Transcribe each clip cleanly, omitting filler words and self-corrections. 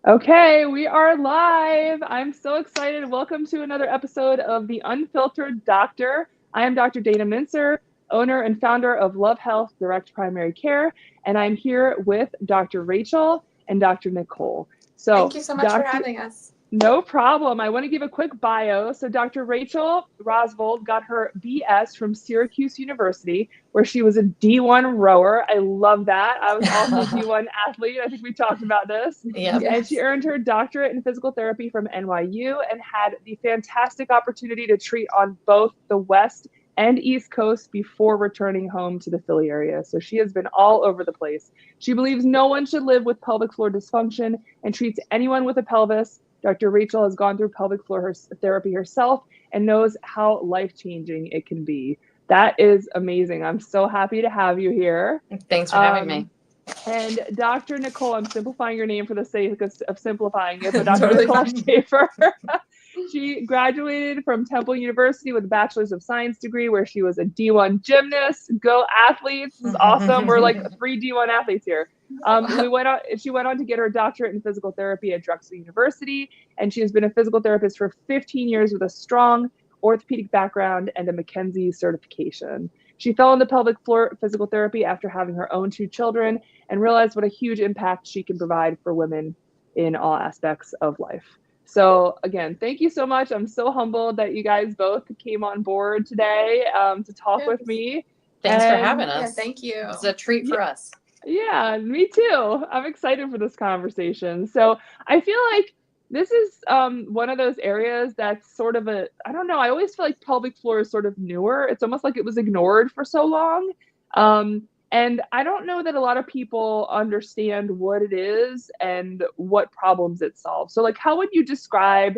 Okay, we are live. I'm so excited. Welcome to another episode of the Unfiltered Doctor. I am Dr. Dana Mincer, owner and founder of Love Health Direct Primary Care, and I'm here with Dr. Rachel and Dr. Nicole. Thank you so much for having us. No problem. I want to give a quick bio. So Dr. Rachel Rosvold got her BS from Syracuse University, where she was a D1 rower. I love that. I was also a D1 athlete. I think we talked about this. Yeah. Yes. And she earned her doctorate in physical therapy from NYU and had the fantastic opportunity to treat on both the West and East Coast before returning home to the Philly area. So she has been all over the place. She believes no one should live with pelvic floor dysfunction and treats anyone with a pelvis. Dr. Rachel has gone through pelvic floor therapy herself and knows how life-changing it can be. That is amazing. I'm so happy to have you here. Thanks for having me. And Dr. Nicole, I'm simplifying your name for the sake of simplifying it, but Dr. Totally Nicole Schaefer, she graduated from Temple University with a Bachelor's of Science degree where she was a D1 gymnast. Go athletes. This is awesome. We're like 3 D1 athletes here. She went on to get her doctorate in physical therapy at Drexel University, and she has been a physical therapist for 15 years with a strong orthopedic background and a McKenzie certification. She fell into pelvic floor physical therapy after having her own 2 children and realized what a huge impact she can provide for women in all aspects of life. So again, thank you so much. I'm so humbled that you guys both came on board today to talk with me. Thanks for having us. Yeah, thank you. It's a treat for us. Yeah, me too. I'm excited for this conversation. So I feel like this is one of those areas that's sort of I don't know, I always feel like pelvic floor is sort of newer. It's almost like it was ignored for so long. And I don't know that a lot of people understand what it is and what problems it solves. So like, how would you describe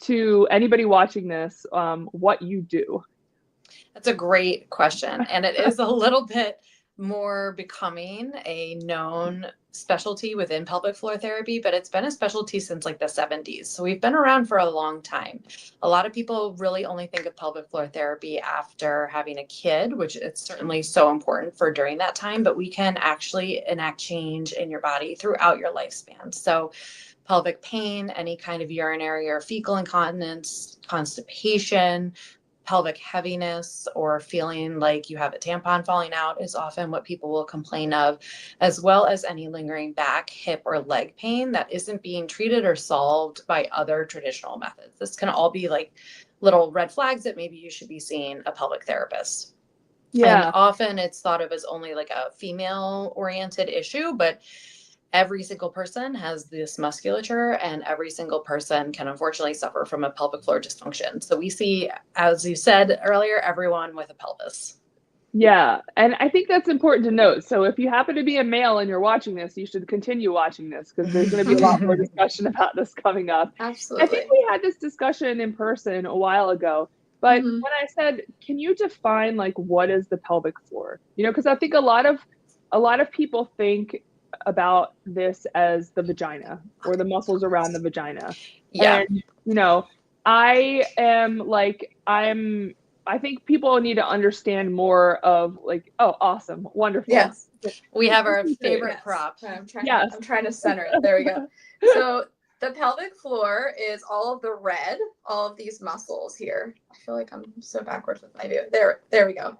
to anybody watching this what you do? That's a great question. And it is a little bit more becoming a known specialty within pelvic floor therapy, but it's been a specialty since like the 70s. So we've been around for a long time. A lot of people really only think of pelvic floor therapy after having a kid, which it's certainly so important for during that time, but we can actually enact change in your body throughout your lifespan. So pelvic pain, any kind of urinary or fecal incontinence, constipation, pelvic heaviness, or feeling like you have a tampon falling out is often what people will complain of, as well as any lingering back, hip, or leg pain that isn't being treated or solved by other traditional methods. This can all be like little red flags that maybe you should be seeing a pelvic therapist. Yeah. And often it's thought of as only like a female-oriented issue, but every single person has this musculature, and every single person can unfortunately suffer from a pelvic floor dysfunction. So we see, as you said earlier, everyone with a pelvis. Yeah. And I think that's important to note. So if you happen to be a male and you're watching this, you should continue watching this because there's going to be a lot more discussion about this coming up. Absolutely. I think we had this discussion in person a while ago, but when I said, can you define like what is the pelvic floor? You know, because I think a lot of people think about this as the vagina or the muscles around the vagina. Yeah. And, you know, I think people need to understand more of like, oh, awesome. Wonderful. Yes. We have our favorite prop. I'm trying to center it. There we go. So the pelvic floor is all of the red, all of these muscles here. I feel like I'm so backwards with my view. There we go.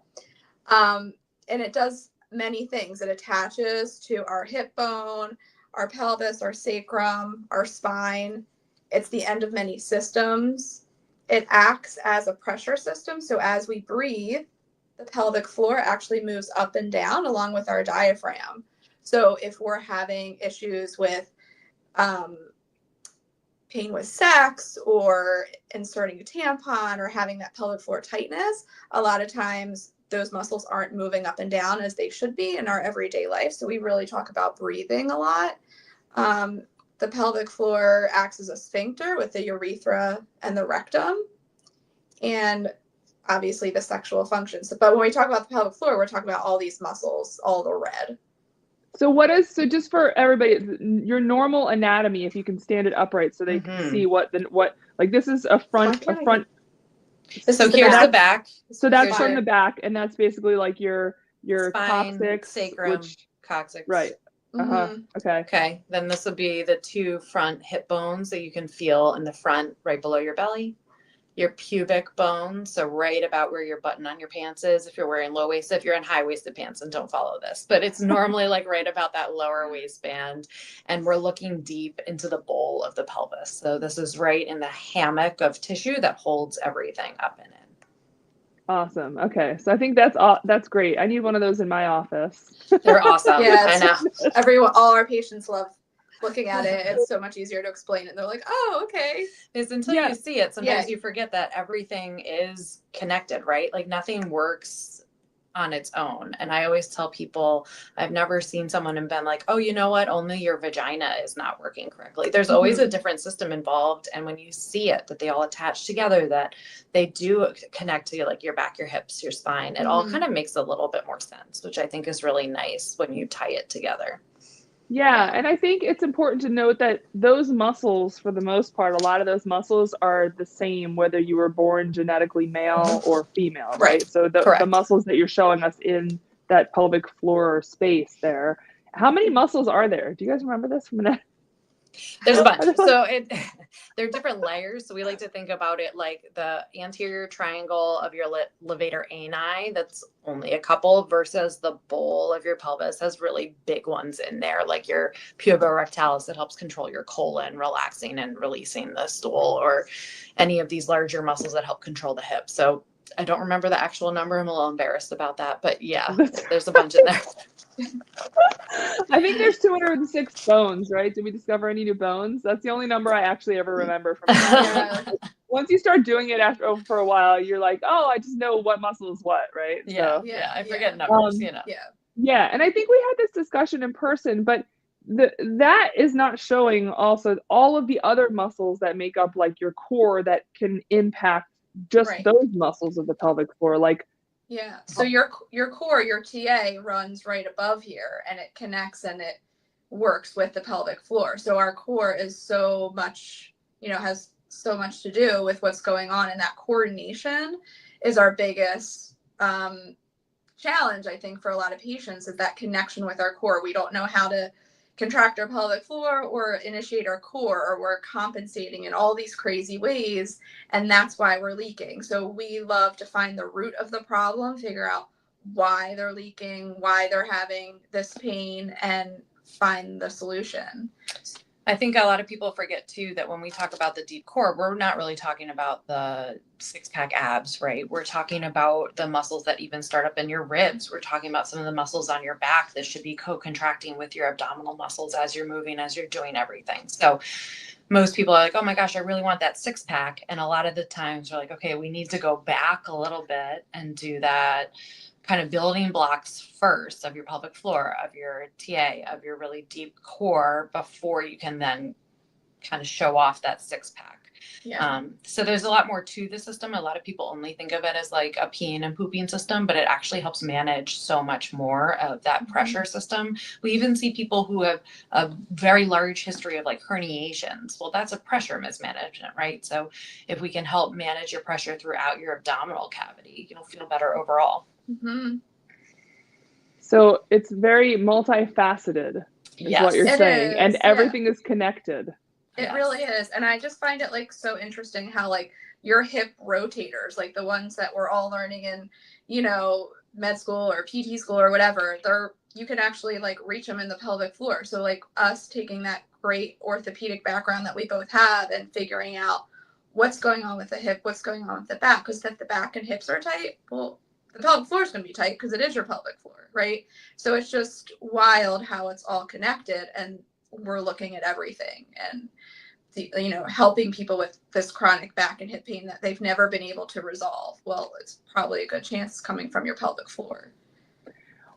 And it does many things. It attaches to our hip bone, our pelvis, our sacrum, our spine. It's the end of many systems. It acts as a pressure system. So as we breathe, the pelvic floor actually moves up and down along with our diaphragm. So if we're having issues with pain with sex or inserting a tampon or having that pelvic floor tightness, a lot of times those muscles aren't moving up and down as they should be in our everyday life. So we really talk about breathing a lot. The pelvic floor acts as a sphincter with the urethra and the rectum, and obviously the sexual functions. But when we talk about the pelvic floor, we're talking about all these muscles, all the red. So just for everybody, your normal anatomy, if you can stand it upright so they can see what like this is a front. So here's the back. So that's from the back, and that's basically like your spine, coccyx, sacrum, coccyx. Right. Okay. Okay. Then this would be the 2 front hip bones that you can feel in the front, right below your belly. Your pubic bone, so right about where your button on your pants is. If you're wearing low waist, if you're in high waisted pants, and don't follow this, but it's normally like right about that lower waistband, and we're looking deep into the bowl of the pelvis. So this is right in the hammock of tissue that holds everything up in it. Awesome. Okay. So I think that's great. I need one of those in my office. They're awesome. Yeah, I know. Everyone, all our patients love looking at it. It's so much easier to explain it. They're like, oh, okay. Is until you see it, sometimes you forget that everything is connected, right? Like nothing works on its own. And I always tell people, I've never seen someone and been like, oh, you know what? Only your vagina is not working correctly. There's always a different system involved. And when you see it, that they all attach together, that they do connect to like your back, your hips, your spine, it all kind of makes a little bit more sense, which I think is really nice when you tie it together. Yeah, and I think it's important to note that those muscles, for the most part, a lot of those muscles are the same whether you were born genetically male or female, right? So the muscles that you're showing us in that pelvic floor space there, how many muscles are there? Do you guys remember this from a minute? There's a bunch. So they're different layers. So we like to think about it like the anterior triangle of your levator ani. That's only a couple versus the bowl of your pelvis has really big ones in there, like your puborectalis that helps control your colon, relaxing and releasing the stool, or any of these larger muscles that help control the hip. So I don't remember the actual number. I'm a little embarrassed about that, but yeah, there's a bunch in there. I think there's 206 bones, right? Did we discover any new bones? That's the only number I actually ever remember from once you start doing it for a while, you're like, oh, I just know what muscle is what, right? Yeah, I forget numbers, Yeah, and I think we had this discussion in person, but that is not showing also all of the other muscles that make up like your core that can impact just those muscles of the pelvic floor, like. Yeah. So your core, your TA runs right above here, and it connects and it works with the pelvic floor. So our core is so much, has so much to do with what's going on, and that coordination is our biggest challenge, I think, for a lot of patients, is that connection with our core. We don't know how to contract our pelvic floor or initiate our core, or we're compensating in all these crazy ways, and that's why we're leaking. So we love to find the root of the problem, figure out why they're leaking, why they're having this pain, and find the solution. I think a lot of people forget too that when we talk about the deep core, we're not really talking about the 6-pack abs, right? We're talking about the muscles that even start up in your ribs. We're talking about some of the muscles on your back that should be co-contracting with your abdominal muscles as you're moving, as you're doing everything. So most people are like, oh my gosh, I really want that 6-pack. And a lot of the times we're like, okay, we need to go back a little bit and do that kind of building blocks first of your pelvic floor, of your TA, of your really deep core, before you can then kind of show off that 6-pack. Yeah. So there's a lot more to the system. A lot of people only think of it as like a peeing and pooping system, but it actually helps manage so much more of that pressure system. We even see people who have a very large history of like herniations. Well, that's a pressure mismanagement, right? So if we can help manage your pressure throughout your abdominal cavity, you'll feel better overall. So it's very multifaceted, is what you're saying, and everything is connected. It really is. And I just find it like so interesting how like your hip rotators, like the ones that we're all learning in, med school or PT school or whatever, you can actually like reach them in the pelvic floor. So like us taking that great orthopedic background that we both have and figuring out what's going on with the hip, what's going on with the back, because if the back and hips are tight, well, the pelvic floor is going to be tight because it is your pelvic floor, right? So it's just wild how it's all connected, and we're looking at everything and helping people with this chronic back and hip pain that they've never been able to resolve. Well, it's probably a good chance coming from your pelvic floor.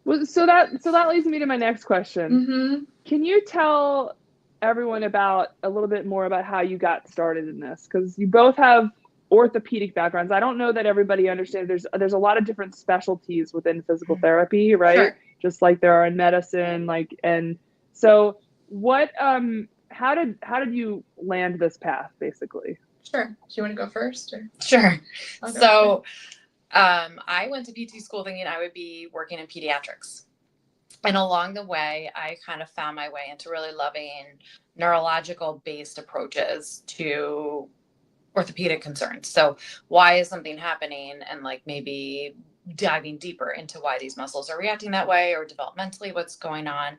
Well, so that leads me to my next question. Can you tell everyone a little bit more about how you got started in this? Because you both have orthopedic backgrounds. I don't know that everybody understands. There's a lot of different specialties within physical therapy, right? Sure. Just like there are in medicine, and so what how did you land this path, basically? Sure. Do you want to go first? Or? Sure. So I went to PT school thinking I would be working in pediatrics. And along the way, I kind of found my way into really loving neurological based approaches to orthopedic concerns. So why is something happening, and like maybe diving deeper into why these muscles are reacting that way, or developmentally what's going on.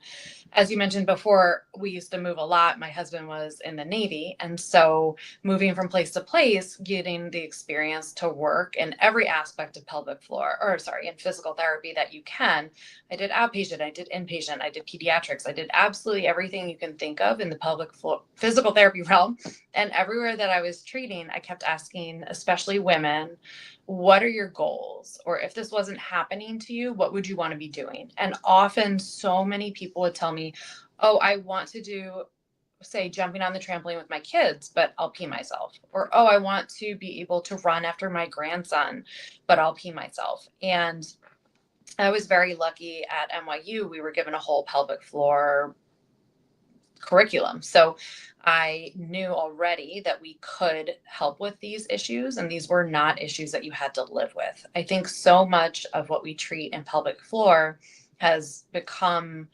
As you mentioned before, we used to move a lot. My husband was in the Navy. And so moving from place to place, getting the experience to work in every aspect of pelvic floor, or sorry, in physical therapy that you can. I did outpatient, I did inpatient, I did pediatrics, I did absolutely everything you can think of in the pelvic floor, physical therapy realm. And everywhere that I was treating, I kept asking, especially women, what are your goals? Or if this wasn't happening to you, what would you want to be doing? And often so many people would tell me, oh, I want to do, say, jumping on the trampoline with my kids, but I'll pee myself. Or, oh, I want to be able to run after my grandson, but I'll pee myself. And I was very lucky at NYU. We were given a whole pelvic floor curriculum. So I knew already that we could help with these issues, and these were not issues that you had to live with. I think so much of what we treat in pelvic floor has become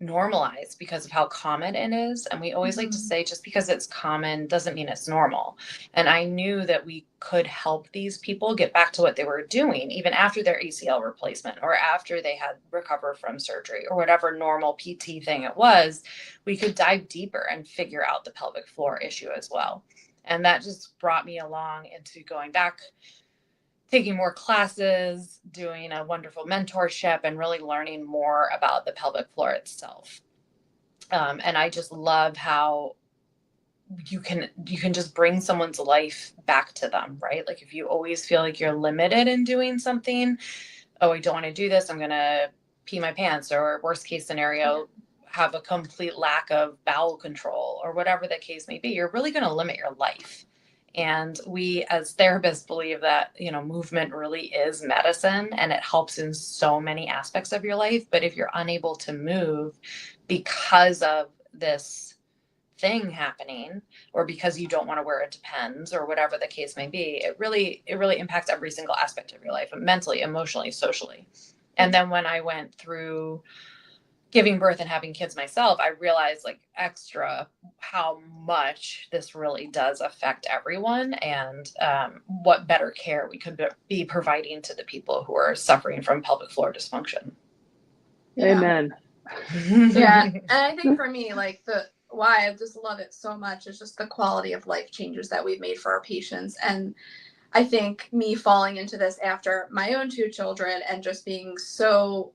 normalized because of how common it is. And we always like to say, just because it's common doesn't mean it's normal. And I knew that we could help these people get back to what they were doing, even after their ACL replacement, or after they had recovered from surgery, or whatever normal PT thing it was. We could dive deeper and figure out the pelvic floor issue as well. And that just brought me along into going back, taking more classes, doing a wonderful mentorship, and really learning more about the pelvic floor itself. And I just love how you can just bring someone's life back to them, right? Like if you always feel like you're limited in doing something, oh, I don't want to do this, I'm going to pee my pants, or worst case scenario, have a complete lack of bowel control, or whatever the case may be, you're really going to limit your life. And we as therapists believe that, movement really is medicine, and it helps in so many aspects of your life. But if you're unable to move because of this thing happening, or because you don't want to wear a Depends, or whatever the case may be, it really impacts every single aspect of your life, mentally, emotionally, socially. And then when I went through giving birth and having kids myself, I realized like extra how much this really does affect everyone, and what better care we could be providing to the people who are suffering from pelvic floor dysfunction. Amen. Yeah. And I think for me, like why I just love it so much is just the quality of life changes that we've made for our patients. And I think me falling into this after my own 2 children and just being so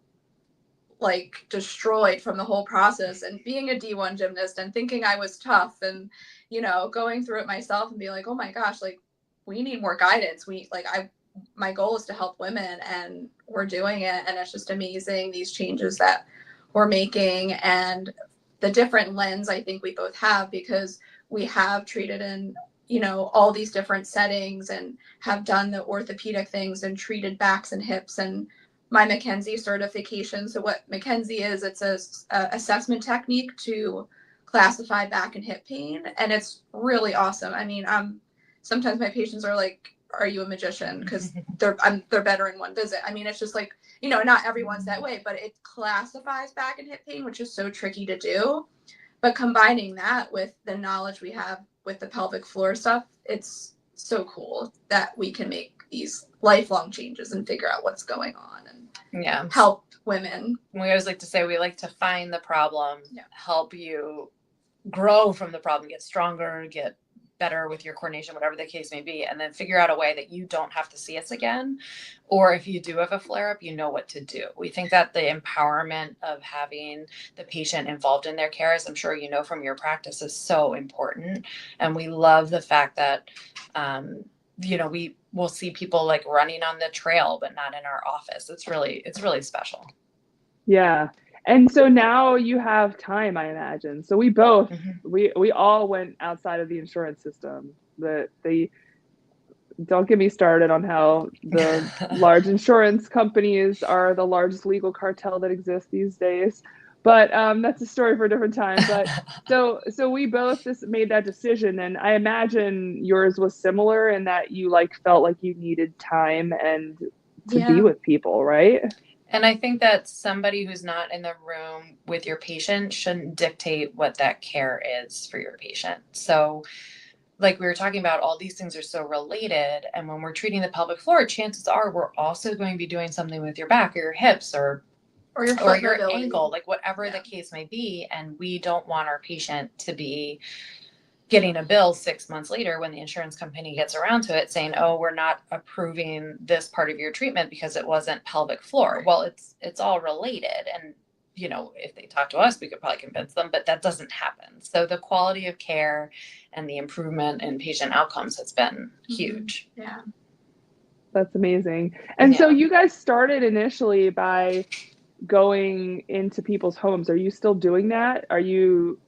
like destroyed from the whole process, and being a D1 gymnast and thinking I was tough, and going through it myself and be like, oh my gosh, like we need more guidance. My goal is to help women, and we're doing it, and it's just amazing, these changes that we're making, and the different lens I think we both have, because we have treated in all these different settings, and have done the orthopedic things and treated backs and hips, and my McKenzie certification. So what McKenzie is, it's a assessment technique to classify back and hip pain, and it's really awesome. I mean, sometimes my patients are like, "Are you a magician?" Because they're better in one visit. I mean, it's just like, not everyone's that way, but it classifies back and hip pain, which is so tricky to do. But combining that with the knowledge we have with the pelvic floor stuff, it's so cool that we can make these lifelong changes and figure out what's going on and help women. We always like to say, we like to find the problem, help you grow from the problem, get stronger, get better with your coordination, whatever the case may be, and then figure out a way that you don't have to see us again. Or if you do have a flare-up, you know what to do. We think that the empowerment of having the patient involved in their care, as I'm sure you know from your practice, is so important. And we love the fact that we will see people like running on the trail, but not in our office. It's really special. Yeah. And so now you have time, I imagine. So we both, we all went outside of the insurance system. Don't get me started on how the large insurance companies are the largest legal cartel that exists these days. But that's a story for a different time. But so we both just made that decision, and I imagine yours was similar in that you felt like you needed time and to be with people, right? And I think that somebody who's not in the room with your patient shouldn't dictate what that care is for your patient. So, like we were talking about, all these things are so related. And when we're treating the pelvic floor, chances are we're also going to be doing something with your back or your hips or your ankle, like whatever the case may be. And we don't want our patient to be getting a bill 6 months later when the insurance company gets around to it saying, oh, we're not approving this part of your treatment because it wasn't pelvic floor. Right. Well, it's all related. And, you know, if they talk to us, we could probably convince them, but that doesn't happen. So the quality of care and the improvement in patient outcomes has been huge. Yeah. That's amazing. And Yeah. so you guys started initially by going into people's homes. Are you still doing that? Are you,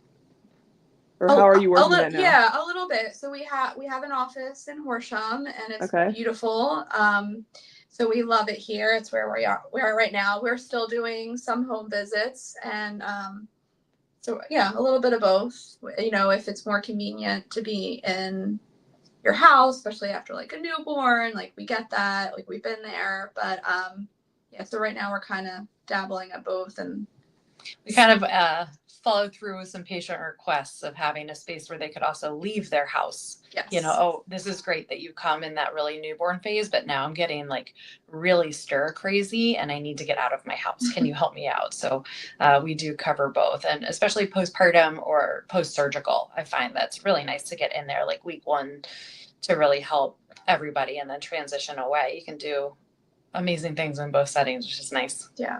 or how are you working that now? Yeah, a little bit. So we have an office in Horsham, and it's beautiful. So we love it here. It's where we are right now. We're still doing some home visits, and so yeah, a little bit of both. You know, if it's more convenient to be in your house, especially after like a newborn, like we get that. Like we've been there, but yeah. So right now we're kind of dabbling at both, and we kind of follow through with some patient requests of having a space where they could also leave their house. Yes. You know, oh, this is great that you come in that really newborn phase, but now I'm getting like really stir crazy and I need to get out of my house. Can you help me out? So we do cover both, and especially postpartum or post-surgical. I find that's really nice to get in there like week 1 to really help everybody and then transition away. You can do amazing things in both settings, which is nice. Yeah.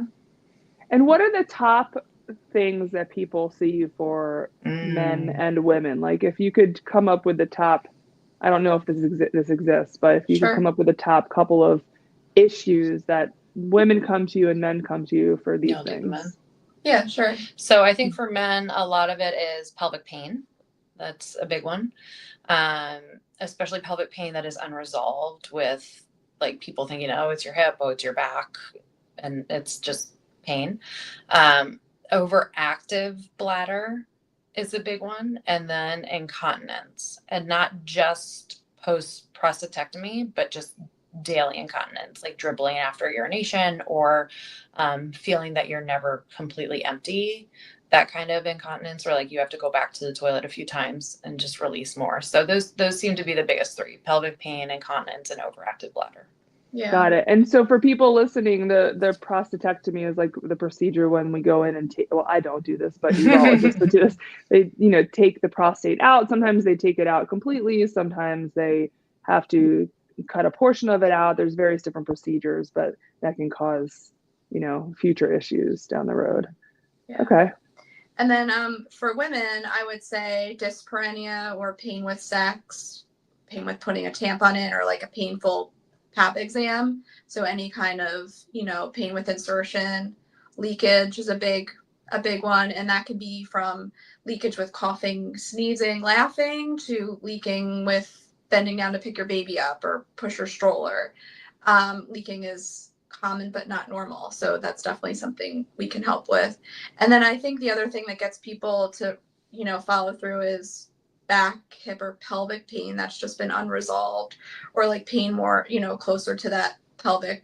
And what are the top things that people see you for, men and women? Like if you could come up with the top, I don't know if this exists, but if you could come up with the top couple of issues that women come to you and men come to you for these things. Yeah, sure. So I think for men, a lot of it is pelvic pain. That's a big one. Especially pelvic pain that is unresolved with like people thinking, oh, it's your hip, oh, it's your back. And it's just pain. Overactive bladder is a big one. And then incontinence, and not just post prostatectomy, but just daily incontinence, like dribbling after urination or feeling that you're never completely empty. That kind of incontinence, or like you have to go back to the toilet a few times and just release more. So those seem to be the biggest 3: pelvic pain, incontinence, and overactive bladder. Yeah. Got it. And so for people listening, the prostatectomy is like the procedure when we go in and take, well, I don't do this, but urologists do this. They, you know, take the prostate out. Sometimes they take it out completely. Sometimes they have to cut a portion of it out. There's various different procedures, but that can cause, you know, future issues down the road. Yeah. Okay. And then for women, I would say dyspareunia or pain with sex, pain with putting a tampon in, or like a painful pap exam. So any kind of, you know, pain with insertion. Leakage is a big one, and that could be from leakage with coughing, sneezing, laughing, to leaking with bending down to pick your baby up or push your stroller. Leaking is common but not normal, so that's definitely something we can help with. And then I think the other thing that gets people to, you know, follow through is back, hip, or pelvic pain that's just been unresolved, or like pain more, you know, closer to that pelvic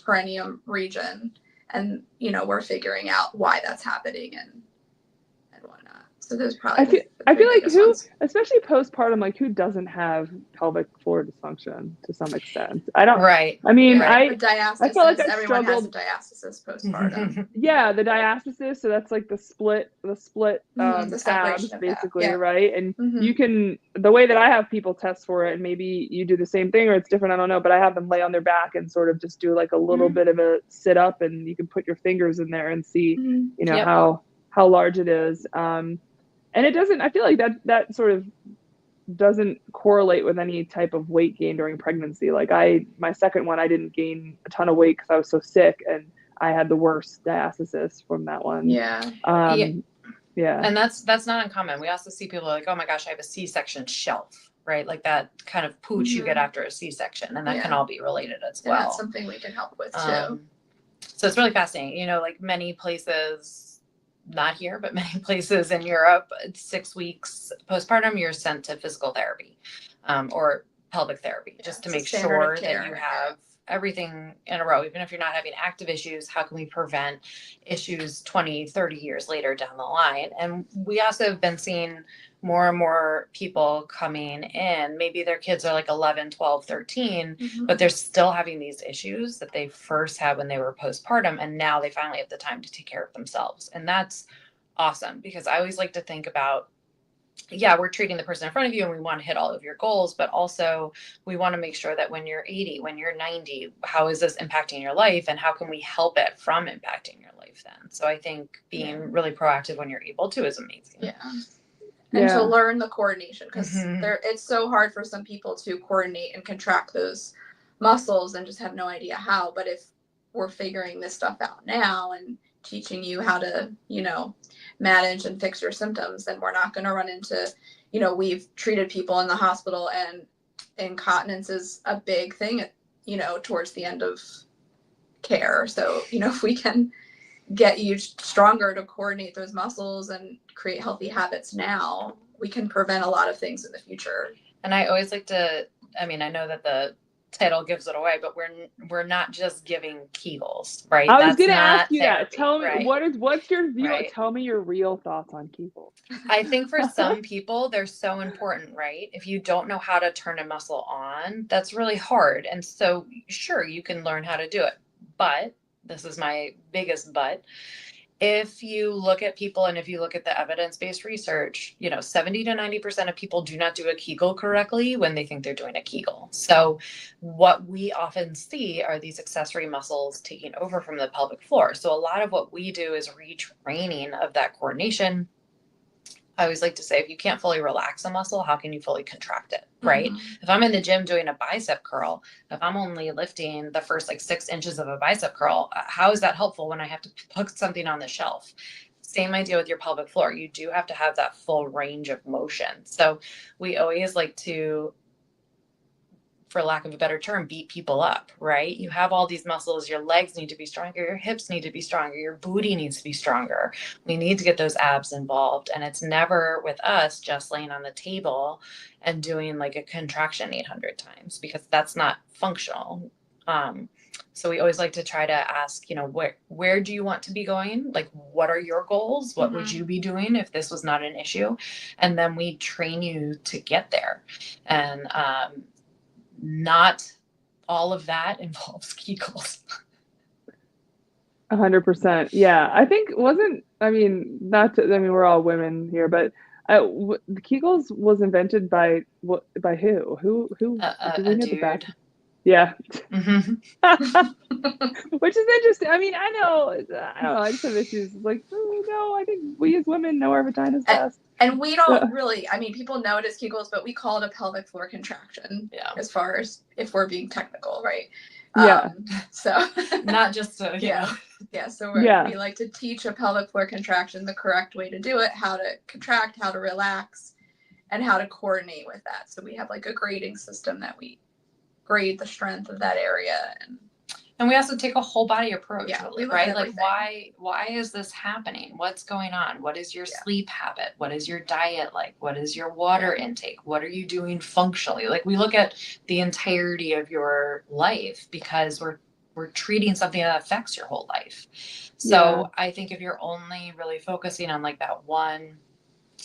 perineum region, and you know, we're figuring out why that's happening and whatnot. So there's probably I feel like who, ones. especially postpartum, like who doesn't have pelvic floor dysfunction to some extent? I don't. Right. I mean, Right. I feel like I everyone struggled. has a diastasis postpartum. Yeah, the diastasis. So that's like the split the abs, separation of basically, that. Yeah. right? And you can, the way that I have people test for it, and maybe you do the same thing or it's different, I don't know, but I have them lay on their back and sort of just do like a little bit of a sit up, and you can put your fingers in there and see, you know, how large it is. And it doesn't, I feel like that sort of doesn't correlate with any type of weight gain during pregnancy. Like my second one, I didn't gain a ton of weight because I was so sick, and I had the worst diastasis from that one. Yeah. Yeah. And that's not uncommon. We also see people like, oh my gosh, I have a C-section shelf, right? Like that kind of pooch you get after a C-section, and that can all be related as well. And that's something we can help with too. So it's really fascinating. You know, like many places, not here, but many places in Europe, it's 6 weeks postpartum, you're sent to physical therapy or pelvic therapy, just to make sure that you have everything in a row. Even if you're not having active issues, how can we prevent issues 20, 30 years later down the line? And we also have been seeing more and more people coming in. Maybe their kids are like 11, 12, 13, but they're still having these issues that they first had when they were postpartum. And now they finally have the time to take care of themselves. And that's awesome, because I always like to think about, yeah, we're treating the person in front of you and we want to hit all of your goals, but also we want to make sure that when you're 80, when you're 90, how is this impacting your life and how can we help it from impacting your life then? So I think being really proactive when you're able to is amazing. Yeah. And to learn the coordination, because it's so hard for some people to coordinate and contract those muscles and just have no idea how. But if we're figuring this stuff out now and teaching you how to, you know, manage and fix your symptoms, then we're not going to run into, you know, we've treated people in the hospital and incontinence is a big thing, you know, towards the end of care. So, you know, if we can get you stronger to coordinate those muscles and create healthy habits now, we can prevent a lot of things in the future. And I always like to, I mean, I know that the title gives it away, but we're not just giving Kegels, right? I was going to ask you that. Tell me, right? what's your view? Right. Tell me your real thoughts on Kegels. I think for some people, they're so important, right? If you don't know how to turn a muscle on, that's really hard. And so sure, you can learn how to do it, but this is my biggest but. If you look at people and if you look at the evidence-based research, you know, 70 to 90% of people do not do a Kegel correctly when they think they're doing a Kegel. So what we often see are these accessory muscles taking over from the pelvic floor. So a lot of what we do is retraining of that coordination. I always like to say, if you can't fully relax a muscle, how can you fully contract it, right? If I'm in the gym doing a bicep curl, if I'm only lifting the first like 6 inches of a bicep curl, how is that helpful when I have to put something on the shelf? Same idea with your pelvic floor. You do have to have that full range of motion. So we always like to, for lack of a better term, beat people up, right? You have all these muscles, your legs need to be stronger, your hips need to be stronger, your booty needs to be stronger. We need to get those abs involved. And it's never with us just laying on the table and doing like a contraction 800 times, because that's not functional. So we always like to try to ask, you know, where do you want to be going? Like, what are your goals? What would you be doing if this was not an issue? And then we train you to get there. And, not all of that involves Kegels. 100%. Yeah. I think we're all women here, but the Kegels was invented by who? Who A dude. Yeah. Which is interesting. I mean, I don't know. I just have issues like, no, I think we as women know our vaginas best. And we don't really, I mean, people know it as Kegels, but we call it a pelvic floor contraction. Yeah. As far as if we're being technical, right? Yeah. So not just to, you know. Yeah. So we like to teach a pelvic floor contraction, the correct way to do it, how to contract, how to relax, and how to coordinate with that. So we have like a grading system that we grade the strength of that area. And we also take a whole body approach, right? Like, everything. why is this happening? What's going on? What is your sleep habit? What is your diet like? What is your water intake? What are you doing functionally? Like, we look at the entirety of your life, because we're treating something that affects your whole life. So I think if you're only really focusing on like that one,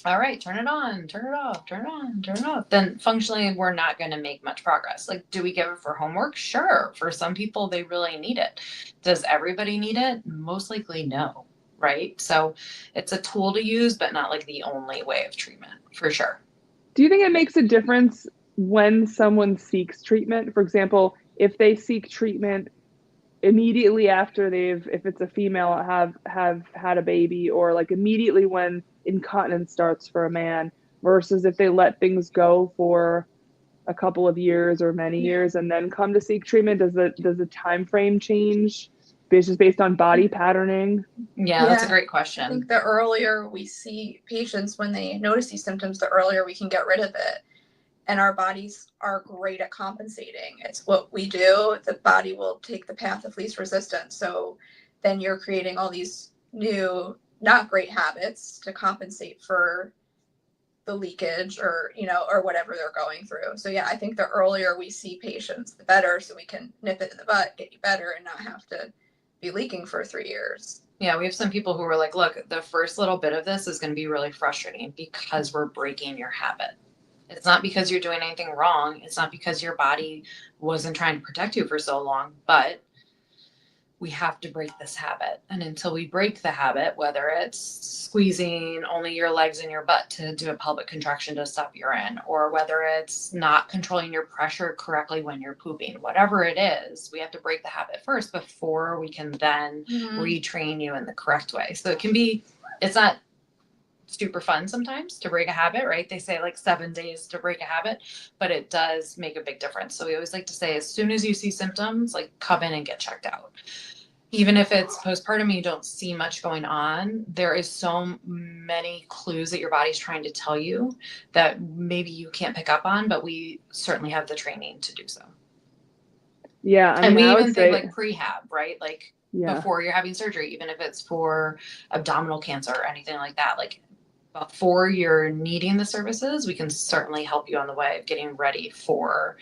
all right, turn it on, turn it off, turn it on, turn it off, then functionally we're not going to make much progress. Like, do we give it for homework? Sure. For some people, they really need it. Does everybody need it? Most likely no, right? So it's a tool to use, but not like the only way of treatment, for sure. Do you think it makes a difference when someone seeks treatment? For example, if they seek treatment immediately after if it's a female, have had a baby, or like immediately when incontinence starts for a man, versus if they let things go for a couple of years or many years and then come to seek treatment? Does the time frame change just based on body patterning? Yeah, that's a great question. I think the earlier we see patients when they notice these symptoms, the earlier we can get rid of it. And our bodies are great at compensating. It's what we do. The body will take the path of least resistance. So then you're creating all these new, not great habits to compensate for the leakage or, or whatever they're going through. So yeah, I think the earlier we see patients, the better, so we can nip it in the butt, get you better, and not have to be leaking for 3 years. Yeah, we have some people who are like, look, the first little bit of this is going to be really frustrating because we're breaking your habit. It's not because you're doing anything wrong. It's not because your body wasn't trying to protect you for so long, but we have to break this habit. And until we break the habit, whether it's squeezing only your legs and your butt to do a pelvic contraction to stop urine, or whether it's not controlling your pressure correctly when you're pooping, whatever it is, we have to break the habit first before we can then retrain you in the correct way. So it's not super fun sometimes to break a habit, right? They say like 7 days to break a habit, but it does make a big difference. So we always like to say, as soon as you see symptoms, like come in and get checked out. Even if it's postpartum and you don't see much going on, there is so many clues that your body's trying to tell you that maybe you can't pick up on, but we certainly have the training to do so. Yeah. And we even think like prehab, right? Like yeah. before you're having surgery, even if it's for abdominal cancer or anything like that, like before you're needing the services, we can certainly help you on the way of getting ready for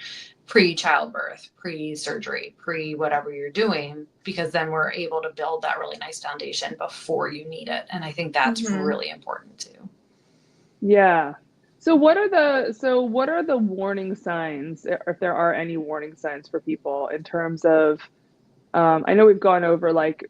pre-childbirth, pre-surgery, pre-whatever you're doing, because then we're able to build that really nice foundation before you need it. And I think that's really important too. Yeah. So what are the warning signs, if there are any warning signs for people in terms of, I know we've gone over like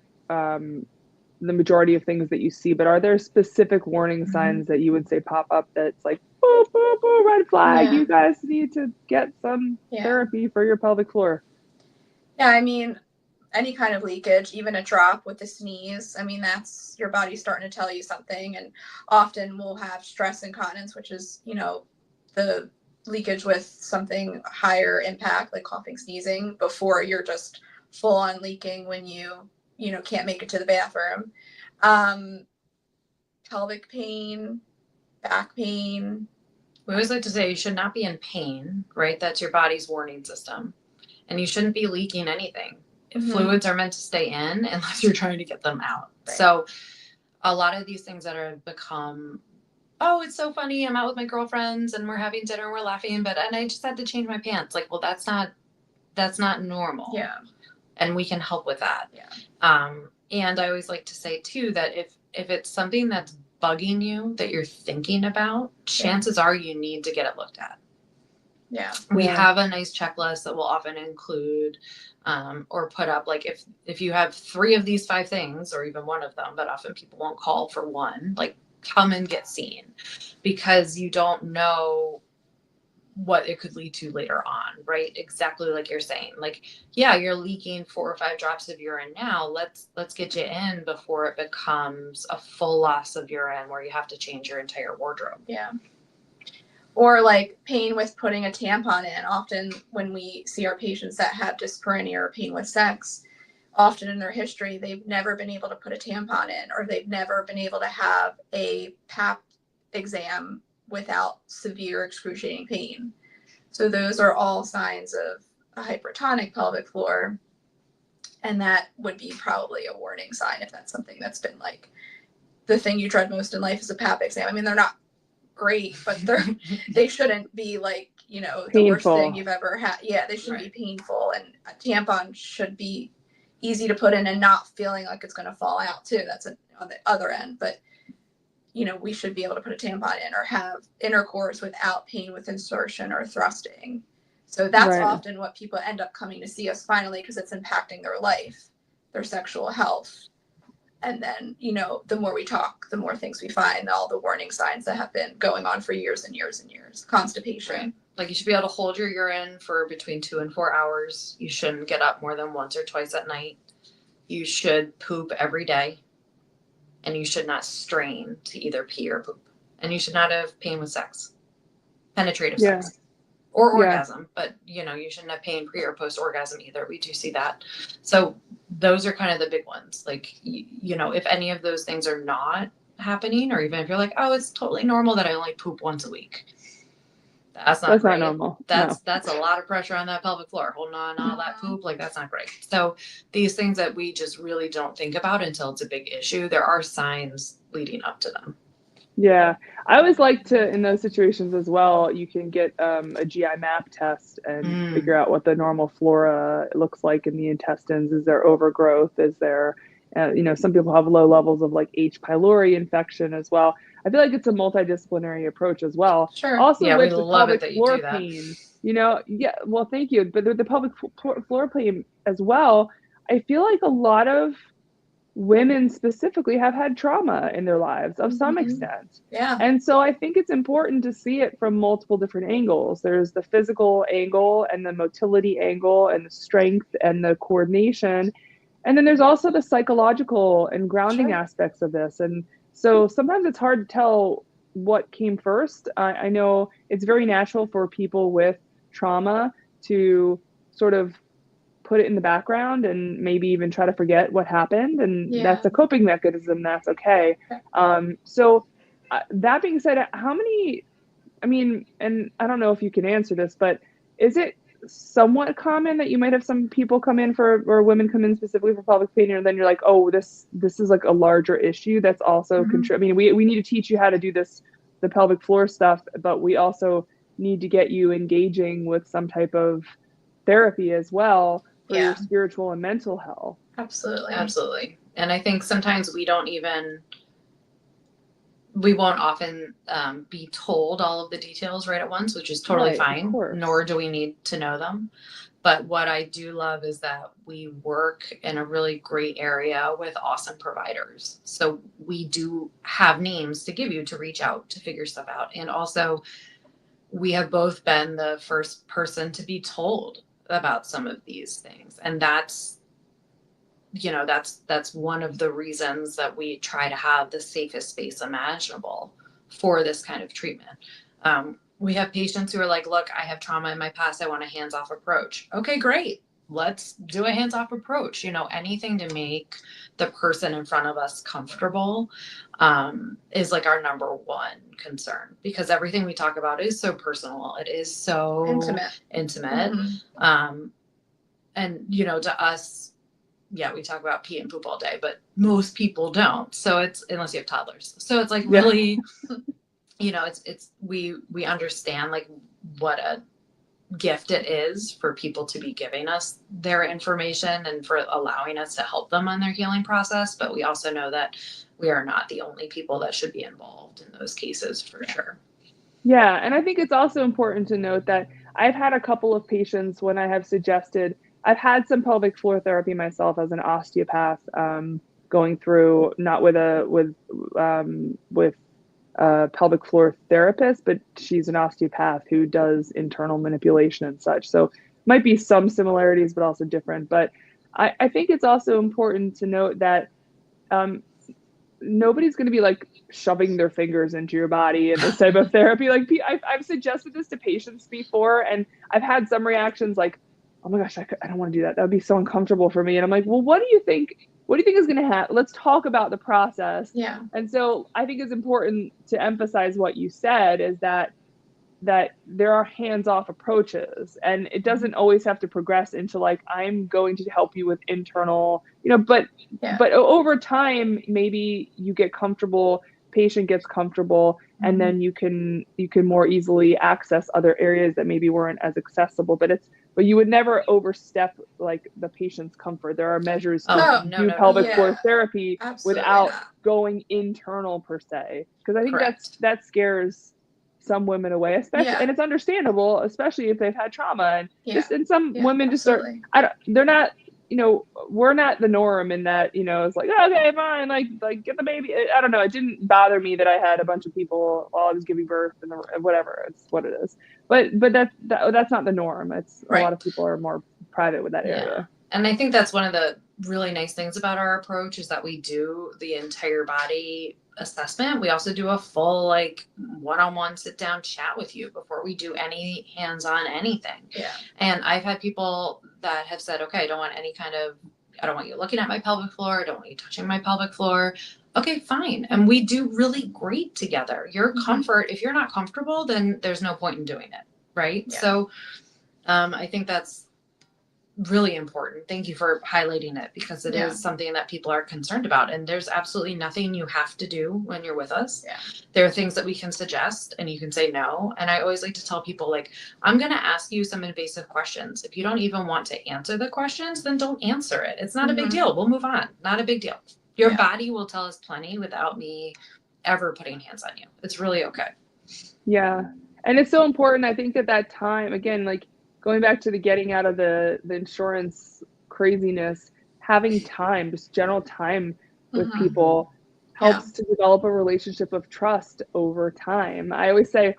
the majority of things that you see, but are there specific warning signs that you would say pop up that's like, boo, boo, boo, red flag, you guys need to get some therapy for your pelvic floor? Yeah, I mean, any kind of leakage, even a drop with a sneeze, I mean, that's your body starting to tell you something. And often we'll have stress incontinence, which is, the leakage with something higher impact, like coughing, sneezing, before you're just full on leaking when you can't make it to the bathroom. Pelvic pain, back pain. We always like to say you should not be in pain, right? That's your body's warning system. And you shouldn't be leaking anything. Fluids are meant to stay in unless you're trying to get them out. Right. So a lot of these things that have become, oh, it's so funny, I'm out with my girlfriends and we're having dinner and we're laughing, and I just had to change my pants. Like, well, that's not normal. Yeah. And we can help with that. Yeah. And I always like to say too that if it's something that's bugging you that you're thinking about, chances are you need to get it looked at. Yeah. We have a nice checklist that will often include or put up, like if you have 3 of these 5 things, or even one of them, but often people won't call for one, like come and get seen, because you don't know what it could lead to later on, right? Exactly like you're saying. Like, yeah, you're leaking 4 or 5 drops of urine now. Let's get you in before it becomes a full loss of urine where you have to change your entire wardrobe. Yeah. Or like pain with putting a tampon in. Often when we see our patients that have dyspareunia or pain with sex, often in their history, they've never been able to put a tampon in, or they've never been able to have a pap exam without severe excruciating pain. So those are all signs of a hypertonic pelvic floor. And that would be probably a warning sign if that's something that's been like the thing you dread most in life is a pap exam. I mean, they're not great, but they shouldn't be like, painful. The worst thing you've ever had. Yeah, they shouldn't be painful. And a tampon should be easy to put in and not feeling like it's going to fall out too. That's on the other end. But we should be able to put a tampon in or have intercourse without pain with insertion or thrusting. So that's often what people end up coming to see us finally, because it's impacting their life, their sexual health. And then, the more we talk, the more things we find, all the warning signs that have been going on for years and years and years. Constipation. Right. Like you should be able to hold your urine for between 2 and 4 hours. You shouldn't get up more than once or twice at night. You should poop every day. And you should not strain to either pee or poop. And you should not have pain with sex, penetrative sex, or orgasm. But, you shouldn't have pain pre or post orgasm either. We do see that. So those are kind of the big ones. Like, if any of those things are not happening, or even if you're like, oh, it's totally normal that I only poop once a week. That's not normal. That's a lot of pressure on that pelvic floor, holding on all that poop. Like, that's not great. So these things that we just really don't think about until it's a big issue, there are signs leading up to them. Yeah, I always like to, in those situations as well, you can get a GI map test and figure out what the normal flora looks like in the intestines. Is there overgrowth? Is there, some people have low levels of like H. pylori infection as well. I feel like it's a multidisciplinary approach as well. Sure. Also Yeah, with we the love it pelvic that you floor do that. pain, yeah, well, thank you. But the pelvic floor pain as well, I feel like a lot of women specifically have had trauma in their lives of some extent. Yeah. And so I think it's important to see it from multiple different angles. There's the physical angle and the motility angle and the strength and the coordination. And then there's also the psychological and grounding aspects of this. And so sometimes it's hard to tell what came first. I know it's very natural for people with trauma to sort of put it in the background and maybe even try to forget what happened, and that's a coping mechanism. That's okay. So that being said, how many, and I don't know if you can answer this, but is it somewhat common that you might have some people come in for, or women come in specifically for pelvic pain, and then you're like, oh, this is like a larger issue that's also we need to teach you how to do this, the pelvic floor stuff, but we also need to get you engaging with some type of therapy as well for your spiritual and mental health. Absolutely. And I think sometimes we won't often be told all of the details right at once, which is totally fine, nor do we need to know them. But what I do love is that we work in a really great area with awesome providers. So we do have names to give you to reach out to figure stuff out. And also, we have both been the first person to be told about some of these things, and that's one of the reasons that we try to have the safest space imaginable for this kind of treatment. We have patients who are like, look, I have trauma in my past, I want a hands-off approach. Okay, great, let's do a hands-off approach. Anything to make the person in front of us comfortable is like our number one concern, because everything we talk about is so personal. It is so intimate. And to us, we talk about pee and poop all day, but most people don't. So it's, unless you have toddlers. So it's like really, we understand like what a gift it is for people to be giving us their information and for allowing us to help them on their healing process. But we also know that we are not the only people that should be involved in those cases, for sure. Yeah. And I think it's also important to note that I've had a couple of patients when I have suggested, I've had some pelvic floor therapy myself as an osteopath, going through, not with a pelvic floor therapist, but she's an osteopath who does internal manipulation and such. So might be some similarities, but also different. But I think it's also important to note that nobody's going to be like shoving their fingers into your body in this type of therapy. Like I've suggested this to patients before, and I've had some reactions like, oh my gosh, I don't want to do that. That would be so uncomfortable for me. And I'm like, well, what do you think is going to happen? Let's talk about the process. Yeah. And so I think it's important to emphasize what you said, is that there are hands-off approaches, and it doesn't always have to progress into like, I'm going to help you with internal, but over time, maybe you get comfortable, patient gets comfortable, and then you can more easily access other areas that maybe weren't as accessible, but you would never overstep like the patient's comfort. There are measures to do pelvic floor therapy without going internal per se, because I think that scares some women away, especially, and it's understandable, especially if they've had trauma, and some women just they're not, we're not the norm in that, it's like, okay, fine, like get the baby. I don't know. It didn't bother me that I had a bunch of people while I was giving birth and whatever. It's what it is. But that's not the norm. It's a lot of people are more private with that area. And I think that's one of the really nice things about our approach, is that we do the entire body assessment. We also do a full like one-on-one sit down chat with you before we do any hands-on anything. Yeah. And I've had people that have said, okay, I don't want you looking at my pelvic floor. I don't want you touching my pelvic floor. Okay, fine. And we do really great together. Your comfort, if you're not comfortable, then there's no point in doing it. Right. Yeah. So I think that's really important. Thank you for highlighting it, because it is something that people are concerned about. And there's absolutely nothing you have to do when you're with us. Yeah. There are things that we can suggest and you can say no. And I always like to tell people, like, I'm going to ask you some invasive questions. If you don't even want to answer the questions, then don't answer it. It's not a big deal. We'll move on. Not a big deal. Your body will tell us plenty without me ever putting hands on you. It's really okay. Yeah. And it's so important. I think that time, again, like going back to the getting out of the insurance craziness, having time, just general time with people helps to develop a relationship of trust over time. I always say,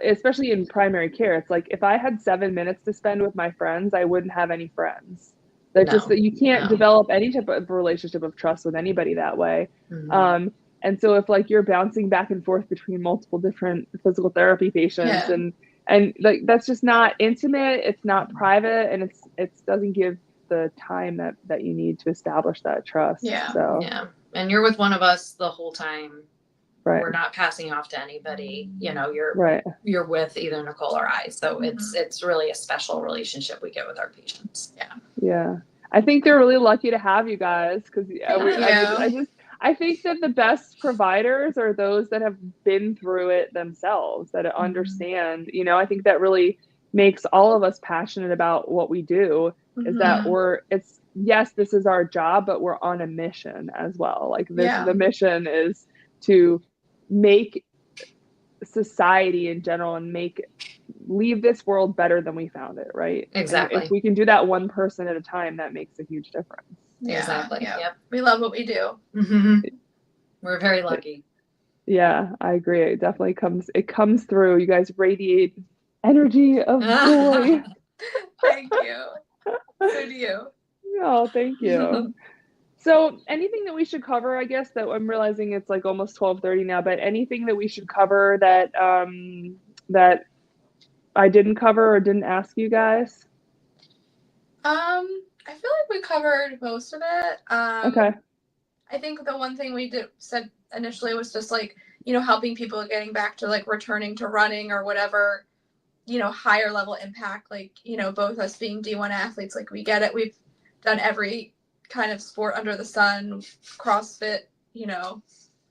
especially in primary care, it's like if I had 7 minutes to spend with my friends, I wouldn't have any friends. That you can't develop any type of relationship of trust with anybody that way. And so if like you're bouncing back and forth between multiple different physical therapy patients and like that's just not intimate, it's not private, and it doesn't give the time that you need to establish that trust. And you're with one of us the whole time. Right. We're not passing off to anybody. You know, you're with either Nicole or I. So it's really a special relationship we get with our patients. Yeah. I think they're really lucky to have you guys, because I think that the best providers are those that have been through it themselves, that understand. You know, I think that really makes all of us passionate about what we do, is that yes, this is our job, but we're on a mission as well. Like the mission is to make society in general and leave this world better than we found it, right? Exactly. And if we can do that one person at a time, that makes a huge difference. Exactly. Yep. We love what we do. We're very lucky. Yeah, I agree. It definitely comes through. You guys radiate energy of joy. Thank you. So do you. Oh, thank you. So anything that we should cover, I guess, that I'm realizing it's like almost 12:30 now, but anything that we should cover that that I didn't cover or didn't ask you guys? I feel like we covered most of it. Okay. I think the one thing we said initially was just like, you know, helping people getting back to like returning to running or whatever, you know, higher level impact. Like, you know, both us being D1 athletes, like we get it. We've done every kind of sport under the sun, CrossFit, you know,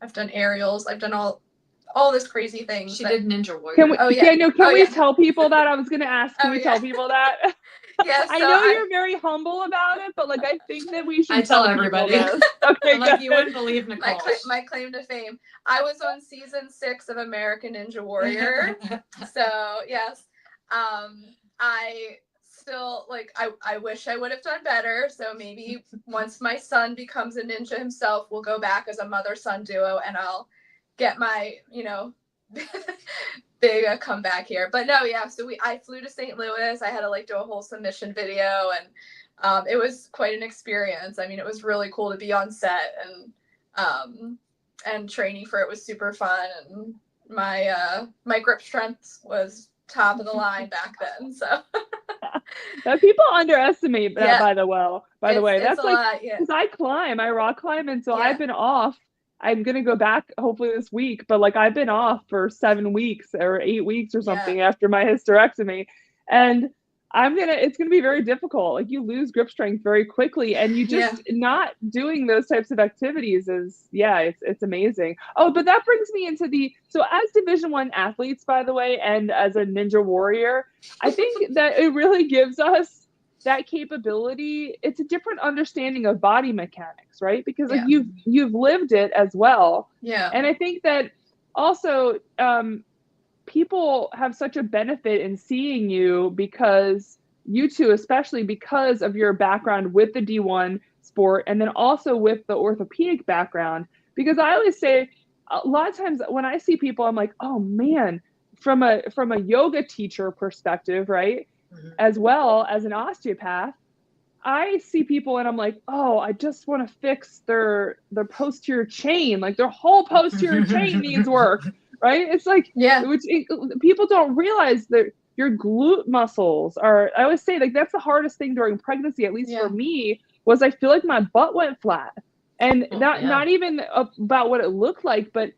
I've done aerials, I've done all this crazy things. She did Ninja Warrior. Can we tell people that? I was going to ask, can we tell people that? Yes, I know you're very humble about it, but like I think that we should tell everybody. Okay, like you wouldn't believe Nicole. My claim to fame. I was on season 6 of American Ninja Warrior. So yes, I still like. I wish I would have done better. So maybe once my son becomes a ninja himself, we'll go back as a mother-son duo, and I'll get my big comeback here. But no, so I flew to St. Louis. I had to like do a whole submission video, and it was quite an experience. I mean, it was really cool to be on set, and training for it was super fun, and my grip strength was top of the line back then. So that people underestimate that, by the way. That's like, because I rock climb, and so I've been off. I'm going to go back hopefully this week, but like I've been off for 7 weeks or 8 weeks or something after my hysterectomy. And it's going to be very difficult. Like you lose grip strength very quickly, and you just not doing those types of activities is, it's amazing. Oh, but that brings me into so as Division I athletes, by the way, and as a Ninja Warrior, I think that it really gives us that capability. It's a different understanding of body mechanics, right? Because like you've lived it as well. Yeah. And I think that also people have such a benefit in seeing you, because you two, especially because of your background with the D1 sport, and then also with the orthopedic background. Because I always say, a lot of times when I see people, I'm like, oh man, from a yoga teacher perspective, right? As well as an osteopath, I see people and I'm like, oh, I just want to fix their posterior chain. Like their whole posterior chain needs work, right? It's like, people don't realize that your glute muscles are, I always say, like, that's the hardest thing during pregnancy, at least for me, was I feel like my butt went flat. And not even about what it looked like, but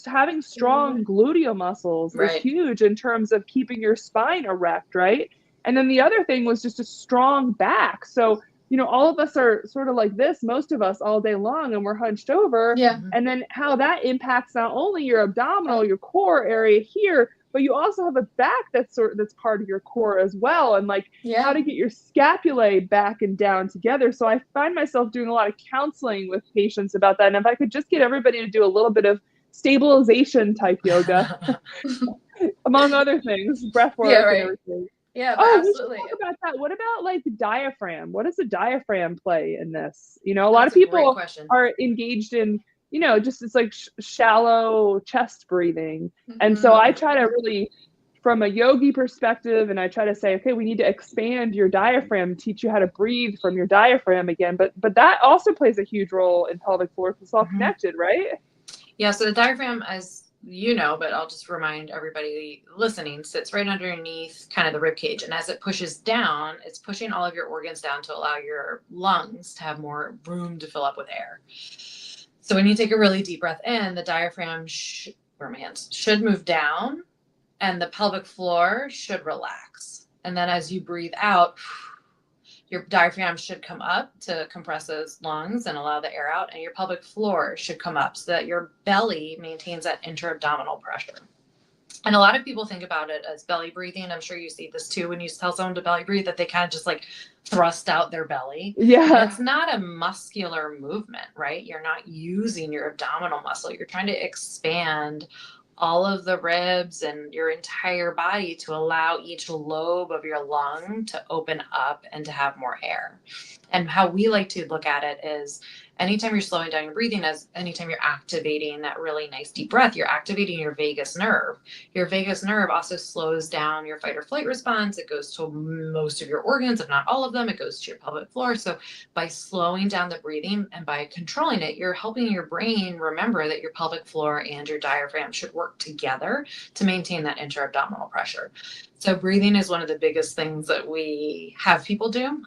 having strong gluteal muscles is huge in terms of keeping your spine erect, right? And then the other thing was just a strong back. So, all of us are sort of like this, most of us all day long, and we're hunched over. Yeah. And then how that impacts not only your abdominal, your core area here, but you also have a back that's part of your core as well. And like how to get your scapulae back and down together. So I find myself doing a lot of counseling with patients about that. And if I could just get everybody to do a little bit of stabilization type yoga, among other things, breath work and everything. Yeah, absolutely. We should talk about that. What about like the diaphragm? What does the diaphragm play in this? A lot of people are engaged in, just it's like shallow chest breathing. And so I try to really, from a yogi perspective, and I try to say, okay, we need to expand your diaphragm, teach you how to breathe from your diaphragm again. But that also plays a huge role in pelvic floor. It's all connected, right? Yeah. So the diaphragm, as but I'll just remind everybody listening, sits right underneath kind of the rib cage. And as it pushes down, it's pushing all of your organs down to allow your lungs to have more room to fill up with air. So when you take a really deep breath in, the diaphragm should move down and the pelvic floor should relax. And then as you breathe out, your diaphragm should come up to compress those lungs and allow the air out, and your pelvic floor should come up so that your belly maintains that intra-abdominal pressure. And a lot of people think about it as belly breathing. I'm sure you see this too when you tell someone to belly breathe, that they kind of just like thrust out their belly. Yeah. And it's not a muscular movement, right? You're not using your abdominal muscle. You're trying to expand all of the ribs and your entire body to allow each lobe of your lung to open up and to have more air. And how we like to look at it is anytime you're slowing down your breathing, anytime you're activating that really nice deep breath, you're activating your vagus nerve. Your vagus nerve also slows down your fight or flight response. It goes to most of your organs, if not all of them. It goes to your pelvic floor. So by slowing down the breathing and by controlling it, you're helping your brain remember that your pelvic floor and your diaphragm should work together to maintain that intra-abdominal pressure. So breathing is one of the biggest things that we have people do.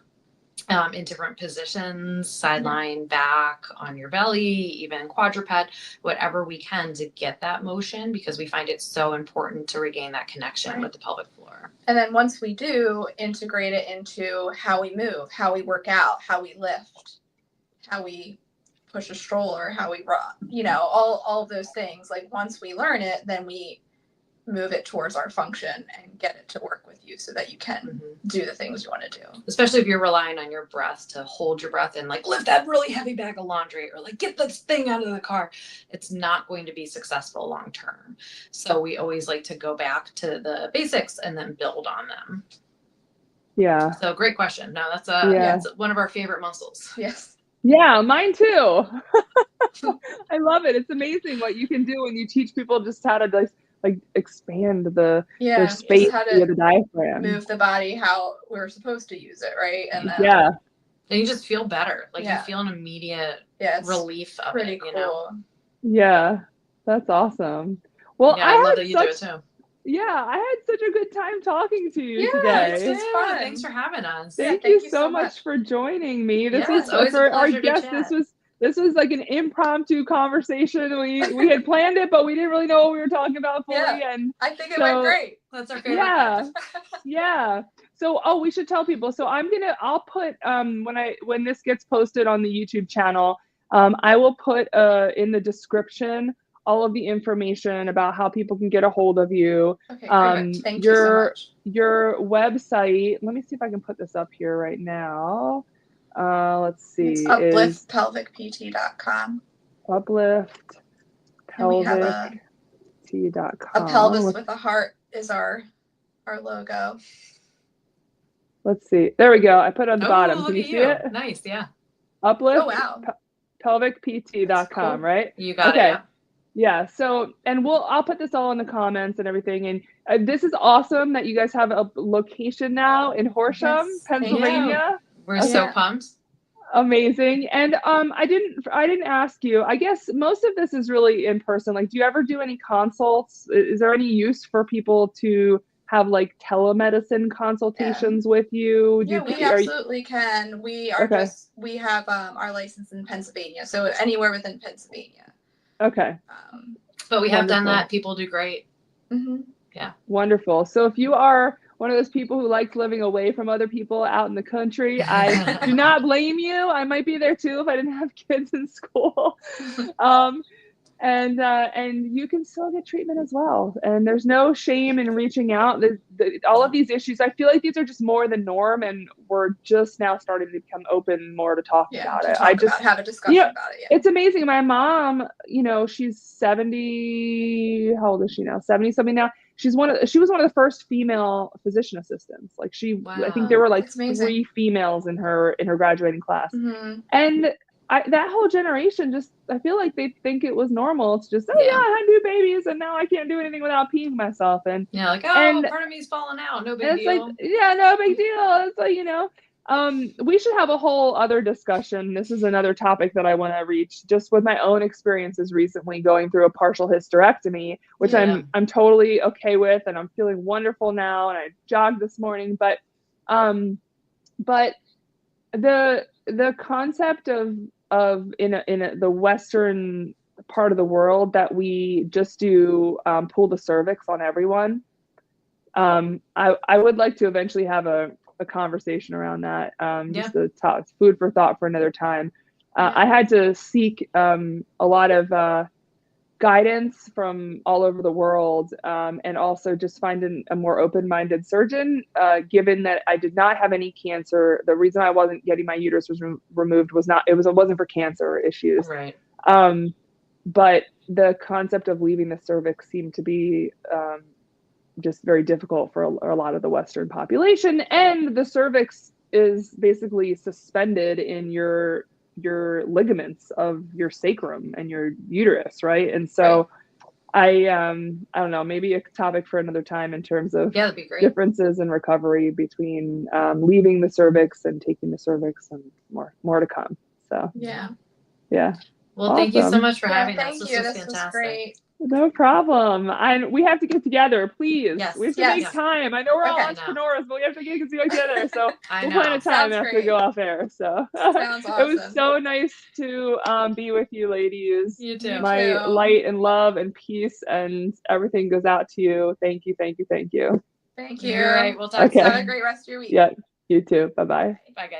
In different positions, sideline, back, on your belly, even quadruped, whatever we can to get that motion, because we find it so important to regain that connection with the pelvic floor. And then once we do, integrate it into how we move, how we work out, how we lift, how we push a stroller, how we run, all of those things. Like once we learn it, then we move it towards our function and get it to work with you so that you can do the things you want to do. Especially if you're relying on your breath to hold your breath and like lift that really heavy bag of laundry or like get this thing out of the car. It's not going to be successful long term. So we always like to go back to the basics and then build on them. Yeah. So great question. No, that's one of our favorite muscles. Yes. Yeah, mine too. I love it. It's amazing what you can do when you teach people just how to like expand their space via the diaphragm. Move the body how we're supposed to use it, right? And then, and you just feel better. Like you feel an immediate relief of pretty it. Cool. Yeah, that's awesome. Well, I love that you do it too. Yeah, I had such a good time talking to you today. It's fun. Thanks for having us. Thank you so much for joining me. This was for our guest. This was like an impromptu conversation. We had planned it, but we didn't really know what we were talking about fully. Yeah, and I think it went great. That's our favorite. Yeah. So, we should tell people. So I'll put when this gets posted on the YouTube channel, I will put in the description all of the information about how people can get a hold of you. Okay, perfect. Thank you so much. Your website. Let me see if I can put this up here right now. Let's see. It's upliftpelvicpt.com. Upliftpelvicpt.com. A pelvis with a heart is our logo. Let's see. There we go. I put it on the bottom. Can you see it? Nice. Yeah. Uplift. Oh, wow. Pelvicpt.com, cool. Right? You got it. Yeah. So, and I'll put this all in the comments and everything. And this is awesome that you guys have a location now in Horsham, Pennsylvania. We're so pumped. Amazing. And I didn't ask you. I guess most of this is really in person. Like, do you ever do any consults? Is there any use for people to have like telemedicine consultations with you? Yeah, we absolutely can. We are we have our license in Pennsylvania, so anywhere within Pennsylvania. Okay. But we have done that. People do great. Mm-hmm. Yeah. Wonderful. So if you are one of those people who likes living away from other people out in the country. I do not blame you. I might be there too if I didn't have kids in school. And you can still get treatment as well. And there's no shame in reaching out. All of these issues, I feel like these are just more the norm, and we're just now starting to become open more to talk about it. Have a discussion about it. Yeah. It's amazing. My mom, she's 70. How old is she now? 70 something now. She was one of the first female physician assistants. Like I think there were like 3 females in her graduating class. Mm-hmm. And that whole generation, I feel like they think it was normal to just, I do babies and now I can't do anything without peeing myself. And part of me's falling out. No big deal. Like, no big deal. It's like, we should have a whole other discussion. This is another topic that I want to reach, just with my own experiences recently going through a partial hysterectomy, which I'm totally okay with, and I'm feeling wonderful now. And I jogged this morning, but the concept of in the Western part of the world that we just do pull the cervix on everyone. I would like to eventually have a conversation around that. Just food for thought for another time. I had to seek a lot of guidance from all over the world, and also just find a more open-minded surgeon, given that I did not have any cancer. The reason I wasn't getting my uterus removed it wasn't for cancer issues. Right. But the concept of leaving the cervix seemed to be just very difficult for a lot of the Western population. And the cervix is basically suspended in your ligaments of your sacrum and your uterus, right? And so I don't know, maybe a topic for another time in terms of that'd be great. Differences in recovery between leaving the cervix and taking the cervix, and more to come. So yeah. Well, thank you so much for having us. Thank This you. was This fantastic. was great. No problem. And we have to get together, please. Yes. We have to make time. I know we're all entrepreneurs, but we have to get together. So we'll plan a time after we go off air. So sounds awesome. It was so nice to be with you, ladies. You too. My light and love and peace and everything goes out to you. Thank you. Thank you. All right. We'll talk. Have a great rest of your week. Yeah. You too. Bye-bye. Bye, guys.